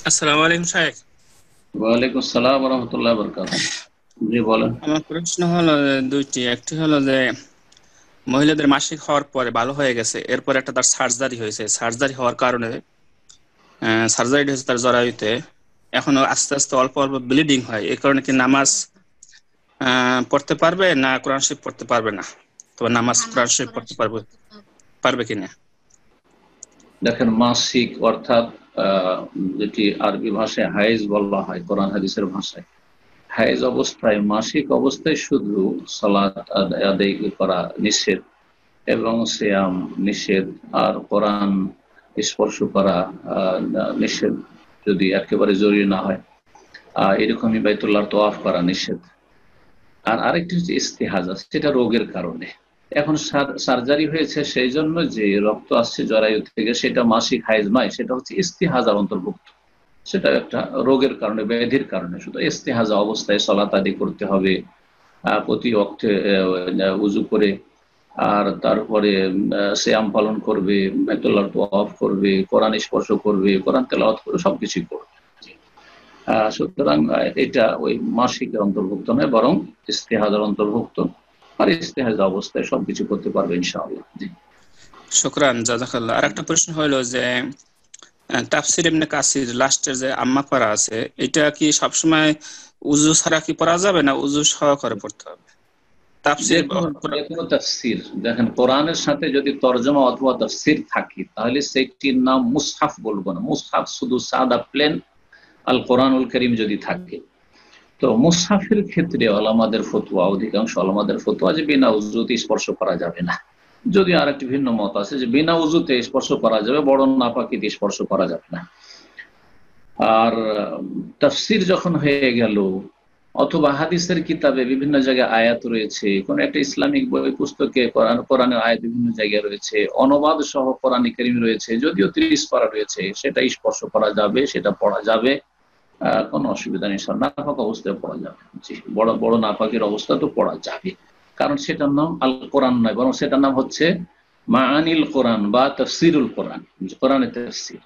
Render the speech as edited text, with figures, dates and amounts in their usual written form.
আসসালামু আলাইকুম শাহেখ। ওয়ালাইকুম আসসালাম ওয়া রাহমাতুল্লাহি ওয়া বারাকাতুহু। জি বলেন। আমার প্রশ্ন হলো দুইটি। একটি হলো যে মহিলাদের মাসিক হওয়ার পরে ভালো হয়ে গেছে, এরপর একটা তার সার্জারি হয়েছে, সার্জারি হওয়ার কারণে সার্জারি হয়েছে তার জরায়ুতে, এখনো আস্তে আস্তে অল্প অল্প ব্লিডিং হয়, এই কারণে কি নামাজ পড়তে পারবে না কোরআন শরীফ পড়তে পারবে না? তো নামাজ কোরআন শরীফ পড়তে পারবে পারবে কিনা? দেখেন, মাসিক অর্থাৎ আহ, যেটি আরবি ভাষায় হায়েজ বলা হয়, কোরআন হাদিসের ভাষায় হায়েজ অবস্থায়, মাসিক অবস্থায় শুধু সালাত আদায় করা নিষেধ এবং সিয়াম নিষেধ, আর কোরআন স্পর্শ করা আহ, নিষেধ যদি একেবারে জরুরি না হয়। এরকমই বাইতুল্লাহ তোয়াফ করা নিষেধ। আর আরেকটি হচ্ছে ইস্তেহাজা, সেটা রোগের কারণে। এখন সার্জারি হয়েছে সেই জন্য যে রক্ত আসছে জরায়ু থেকে, সেটা মাসিক হাইজ নয়, সেটা হচ্ছে ইস্তেহাজার অন্তর্ভুক্ত। সেটা একটা রোগের কারণে, ব্যাধির কারণে। শুধু ইস্তেহাজা অবস্থায় সলাত আদি করতে হবে প্রতি অক্টে উজু করে। আর তারপরে সিয়াম পালন করবে, বাইতুল্লাহ তোয়াফ করবে, কোরআন স্পর্শ করবে, কোরআন তেলাওয়াত করবে, সবকিছুই করবে। সুতরাং এটা ওই মাসিকের অন্তর্ভুক্ত নয়, বরং ইস্তেহাজার অন্তর্ভুক্ত। আর ইস্তেহাজা অবস্থায় সবকিছু করতে পারবে ইনশাআল্লাহ। জি। শুকরান, জাযাকাল্লাহ। আর একটা প্রশ্ন হলো যে তাফসির ইবনে কাসির লাস্টের যে আম্মা পারা আছে, এটা কি সবসময় উজু ছাড়া কি পড়া যাবে না উজু সহকারে পড়তে হবে? যে তাফসির কোনো যে কোনো তাফসির, দেখেন, কোরআনের সাথে যদি তর্জমা অথবা তাফসির থাকে, তাহলে সেটির নাম মুসহাফ বলবো না। মুসহাফ শুধু সাদা প্লেন আল কোরআনুল করিম যদি থাকে। তো মুসহাফের ক্ষেত্রে আলামাদের ফতোয়া, অধিকাংশ আলামাদের ফতোয়া যে বিনা উজুতে স্পর্শ করা যাবে না। যদি আর একটি ভিন্ন মত আছে যে বিনা উজুতে স্পর্শ করা যাবে, বড় নাপাকিতে স্পর্শ করা যাবে না। আর তাফসির যখন হয়ে গেল, অথবা হাদিসের কিতাবে বিভিন্ন জায়গায় আয়াত রয়েছে, কোন একটা ইসলামিক বই পুস্তকে কোরআনের আয়াত বিভিন্ন জায়গায় রয়েছে, অনুবাদ সহ কোরআন কারীম রয়েছে, যদিও 30 পারা রয়েছে, সেটা স্পর্শ করা যাবে, সেটা পড়া যাবে। কোনো অসুবিধা নেই, নাপাক অবস্থায় পড়া যাবে। জি, বড় বড় নাপাকের অবস্থা তো পড়া যাবে। কারণ সেটার নাম আল কোরআন নয়, বরং সেটার নাম হচ্ছে মাআনিল কোরআন বা তাফসিরুল কোরআন, কোরআনের তাফসির।